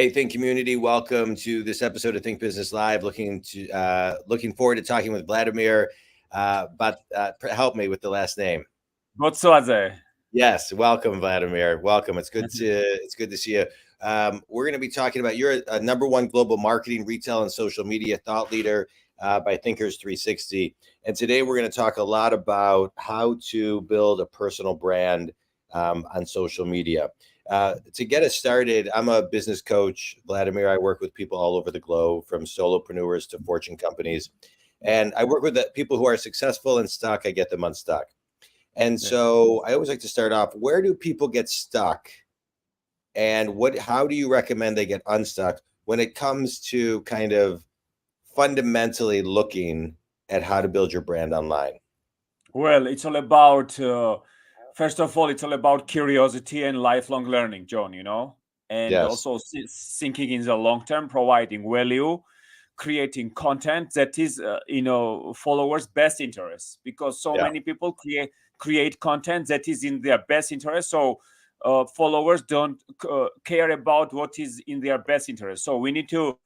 Hey, Think community, welcome to this episode of Think Business Live. Looking forward to talking with Vladimer. Help me with the last name. Botsvadze. Yes, welcome, Vladimer. Welcome. It's good to see you. We're going to be talking about you're a number one global marketing, retail, and social media thought leader by Thinkers 360. And today we're going to talk a lot about how to build a personal brand on social media. To get us started, I'm a business coach, Vladimer. I work with people all over the globe, from solopreneurs to Fortune companies. And I work with people who are successful and stuck. I get them unstuck. And so I always like to start off, where do people get stuck? And how do you recommend they get unstuck when it comes to kind of fundamentally looking at how to build your brand online? Well, it's all about, first of all, it's all about curiosity and lifelong learning, John, and Yes. also thinking in the long term, providing value, creating content that is, followers' best interest, because so many people create content that is in their best interest. So followers don't care about what is in their best interest. So we need to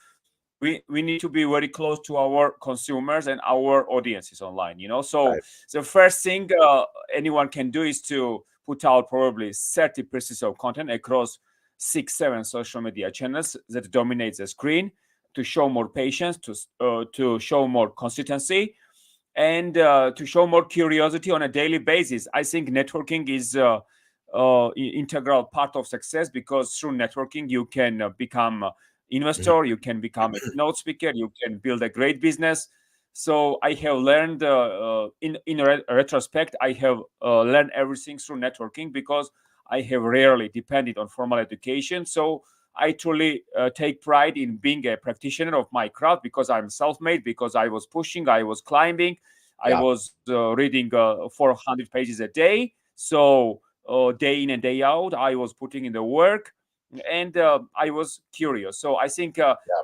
be very close to our consumers and our audiences online, So Right. the first thing anyone can do is to put out probably 30 pieces of content across 6-7 social media channels that dominate the screen, to show more patience, to show more consistency, and to show more curiosity on a daily basis. I think networking is integral part of success, because through networking you can become investor, you can become a keynote speaker, you can build a great business. So I have learned in retrospect, I have learned everything through networking, because I have rarely depended on formal education. So I truly take pride in being a practitioner of my craft, because I'm self-made, because I was pushing, I was climbing, I was reading 400 pages a day. So day in and day out, I was putting in the work, and I was curious. So I think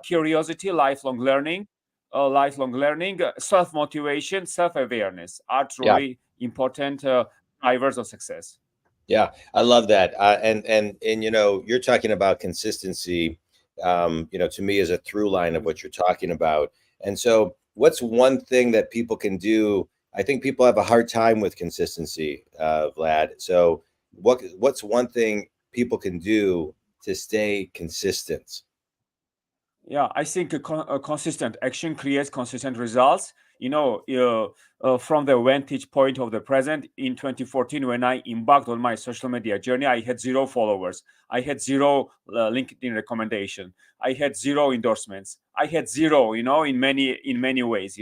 curiosity, lifelong learning, self-motivation, self-awareness are truly important drivers of success. Yeah, I love that. And you're talking about consistency, to me is a through line of what you're talking about. And so what's one thing that people can do? I think people have a hard time with consistency, Vlad. So what's one thing people can do to stay consistent? Yeah, I think a consistent action creates consistent results. From the vantage point of the present, in 2014, when I embarked on my social media journey, I had 0 followers. I had 0 LinkedIn recommendation. I had 0 endorsements. I had 0, in many ways,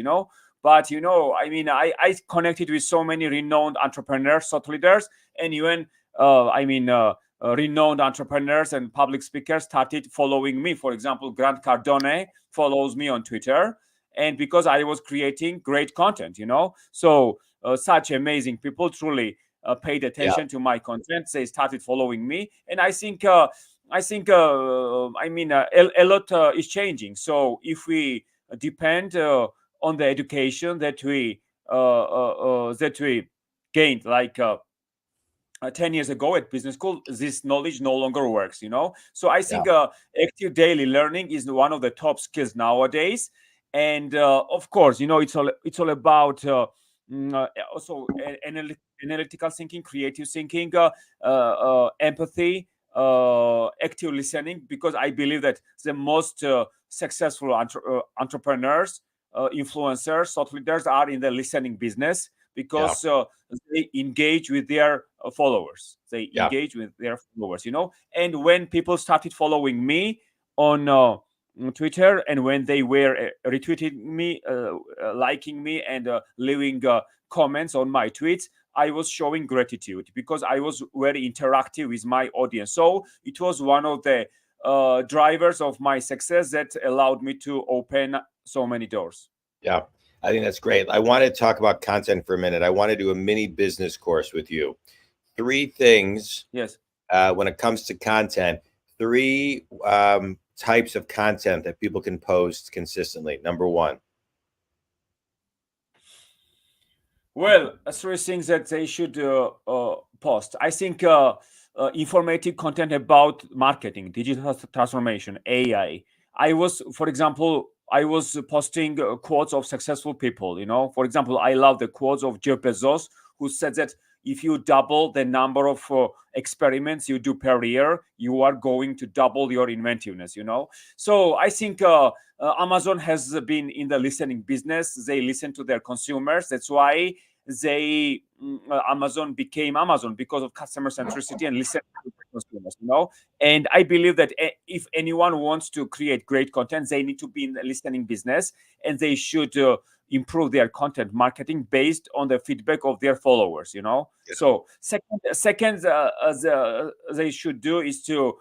But I connected with so many renowned entrepreneurs, thought leaders, and even renowned entrepreneurs and public speakers started following me. For example, Grant Cardone follows me on Twitter, and because I was creating great content, So such amazing people truly paid attention to my content. They started following me, and I think a lot is changing. So if we depend on the education that we gained, like 10 years ago at business school, this knowledge no longer works, So I think active daily learning is one of the top skills nowadays. And of course, it's all about also analytical thinking, creative thinking, empathy, active listening, because I believe that the most successful entrepreneurs, influencers, thought leaders are in the listening business, because they engage with their followers. They engage with their followers, And when people started following me on Twitter, and when they were retweeting me, liking me, and leaving comments on my tweets, I was showing gratitude, because I was very interactive with my audience. So it was one of the drivers of my success that allowed me to open so many doors. Yeah, I think that's great. I want to talk about content for a minute. I want to do a mini business course with you. 3 things. Yes. When it comes to content, 3 types of content that people can post consistently. Number 1. Well, 3 things that they should post. I think informative content about marketing, digital transformation, AI. For example, I was posting quotes of successful people. For example, I love the quotes of Jeff Bezos, who said that if you double the number of experiments you do per year, you are going to double your inventiveness. So I think Amazon has been in the listening business. They listen to their consumers. That's why Amazon became Amazon, because of customer centricity and listening to consumers. And I believe that if anyone wants to create great content, they need to be in the listening business, and they should improve their content marketing based on the feedback of their followers. Yeah. So second they should do is to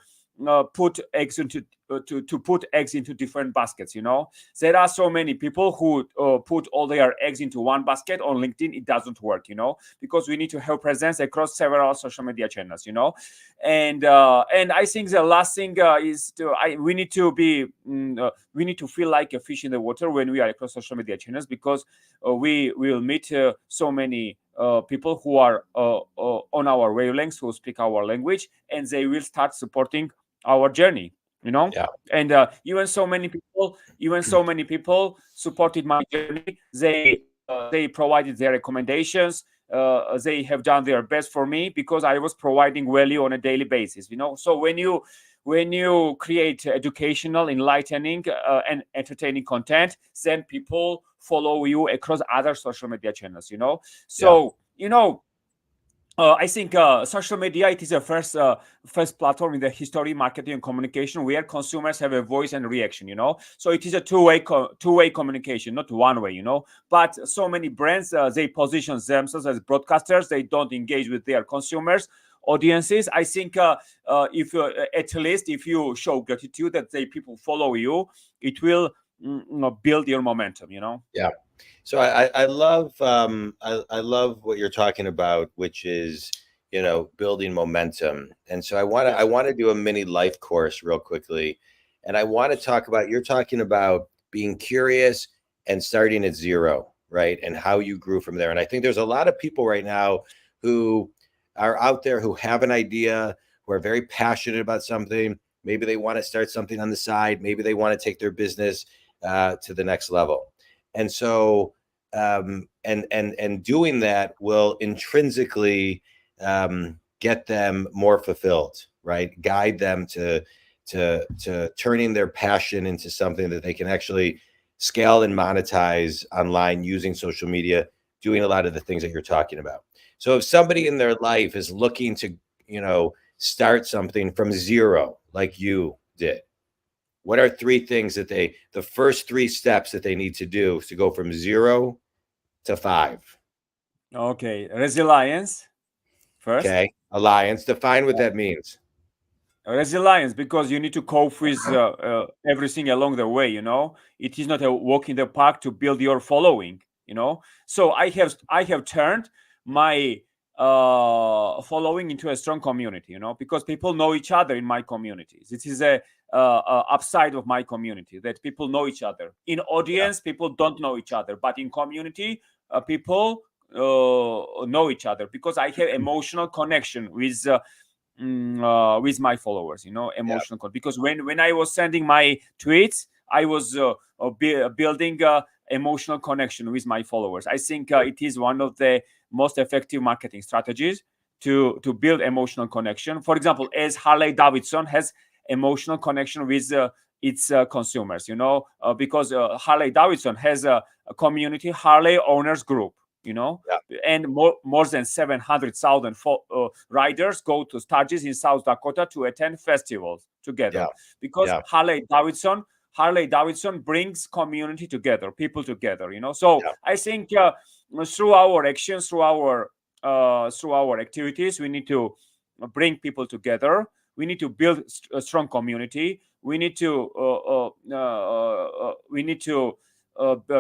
put eggs into to put eggs into different baskets. There are so many people who put all their eggs into one basket. On LinkedIn it doesn't work, because we need to have presence across several social media channels. And I think the last thing is we need to feel like a fish in the water when we are across social media channels, because we will meet so many people who are on our wavelengths, who speak our language, and they will start supporting our journey. Yeah. And even so many people supported my journey. They provided their recommendations. They have done their best for me, because I was providing value on a daily basis. So when you create educational, enlightening, and entertaining content, then people follow you across other social media channels. So I think social media, it is the first platform in the history, marketing, and communication where consumers have a voice and reaction. So it is a two-way communication, not one way. But so many brands, they position themselves as broadcasters. They don't engage with their consumers, audiences. I think if at least if you show gratitude that people follow you, it will build your momentum. Yeah. So I love I love what you're talking about, which is building momentum. And so I want to do a mini life course real quickly, and I want to talk about, you're talking about being curious and starting at zero, right? And how you grew from there. And I think there's a lot of people right now who are out there who have an idea, who are very passionate about something. Maybe they want to start something on the side. Maybe they want to take their business to the next level. And so, and doing that will intrinsically get them more fulfilled, right? Guide them to turning their passion into something that they can actually scale and monetize online using social media, doing a lot of the things that you're talking about. So if somebody in their life is looking to, start something from zero, like you did, what are three things that the first three steps that they need to do to go from 0 to 5? Okay, resilience first. Okay, alliance. Define what that means. Resilience, because you need to cope with everything along the way. It is not a walk in the park to build your following. So I have turned my following into a strong community. Because people know each other in my community. This is a upside of my community, that people know each other. In audience, people don't know each other, but in community, people know each other, because I have emotional connection with my followers. Emotional because when I was sending my tweets, I was building emotional connection with my followers. I think it is one of the most effective marketing strategies to build emotional connection. For example, as Harley Davidson has emotional connection with its consumers, because Harley Davidson has a community, Harley Owners Group, and more than 700,000 riders go to Sturgis in South Dakota to attend festivals together, because Harley Davidson brings community together, people together. So I think through our actions, through our activities, we need to bring people together. We need to build a strong community. We need to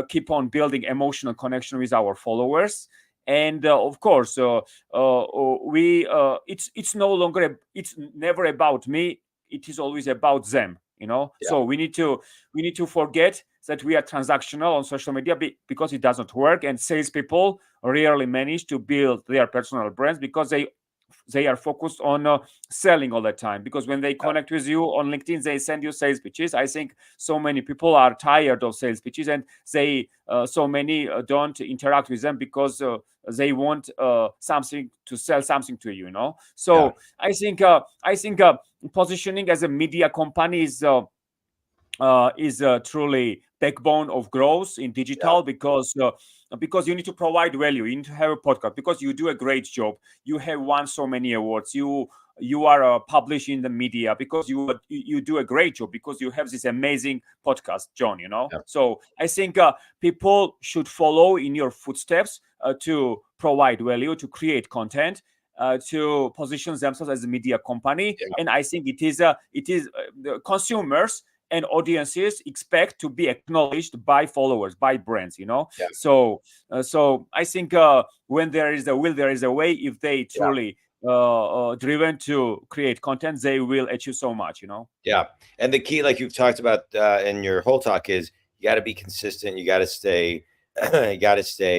keep on building emotional connection with our followers. And of course, it's no longer it's never about me. It is always about them. So we need to forget that we are transactional on social media, because it doesn't work. And salespeople rarely manage to build their personal brands, because they they are focused on selling all the time, because when they connect with you on LinkedIn, they send you sales pitches. I think so many people are tired of sales pitches, and they so many don't interact with them because they want something to sell something to you, you know. So I think positioning as a media company is truly backbone of growth in digital, because you need to provide value. You need to have a podcast because you do a great job. You have won so many awards. You are published in the media because you do a great job, because you have this amazing podcast, Jon, you know. So I think people should follow in your footsteps to provide value, to create content, to position themselves as a media company. And I think it is the consumers and audiences expect to be acknowledged by followers, by brands, you know. So I think when there is a will, there is a way. If they truly driven to create content, they will achieve so much, you know. And the key, like you've talked about in your whole talk, is you got to be consistent. You got to stay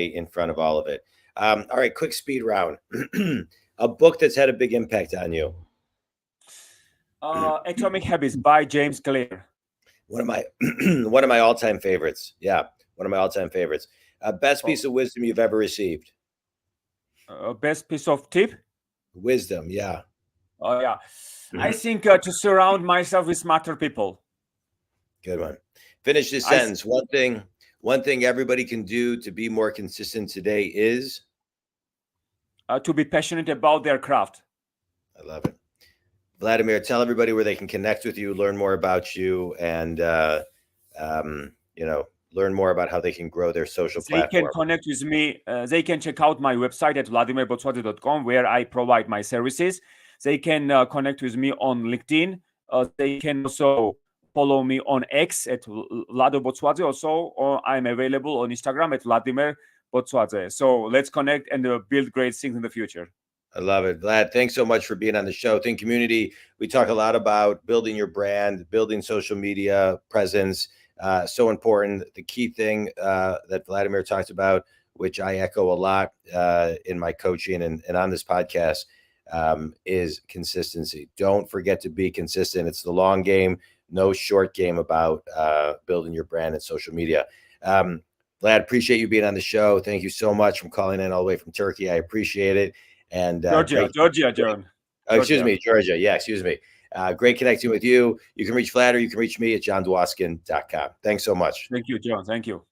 in front of all of it. All right, quick speed round. A book that's had a big impact on you. Atomic Habits by James Clear. One of my all-time favorites. One of my all-time favorites. Best piece of wisdom you've ever received. Best piece of tip? Wisdom, I think to surround myself with smarter people. Good one. Finish this sentence. One thing everybody can do to be more consistent today is to be passionate about their craft. I love it. Vladimer, tell everybody where they can connect with you, learn more about you, and learn more about how they can grow their social platform. They can connect with me. They can check out my website at vladimerbotsvadze.com, where I provide my services. They can connect with me on LinkedIn. They can also follow me on X at Vlado Botsvadze. Also, or I'm available on Instagram at Vladimer Botsvadze. So let's connect and build great things in the future. I love it. Vlad, thanks so much for being on the show. Think Community, we talk a lot about building your brand, building social media presence. So important. The key thing that Vladimer talked about, which I echo a lot in my coaching and on this podcast, is consistency. Don't forget to be consistent. It's the long game, no short game about building your brand and social media. Vlad, appreciate you being on the show. Thank you so much for calling in all the way from Turkey. I appreciate it. And Georgia, Jon. Excuse me, Georgia. Yeah, excuse me. Great connecting with you. You can reach Vlad or you can reach me at jondwoskin.com. Thanks so much. Thank you, Jon. Thank you.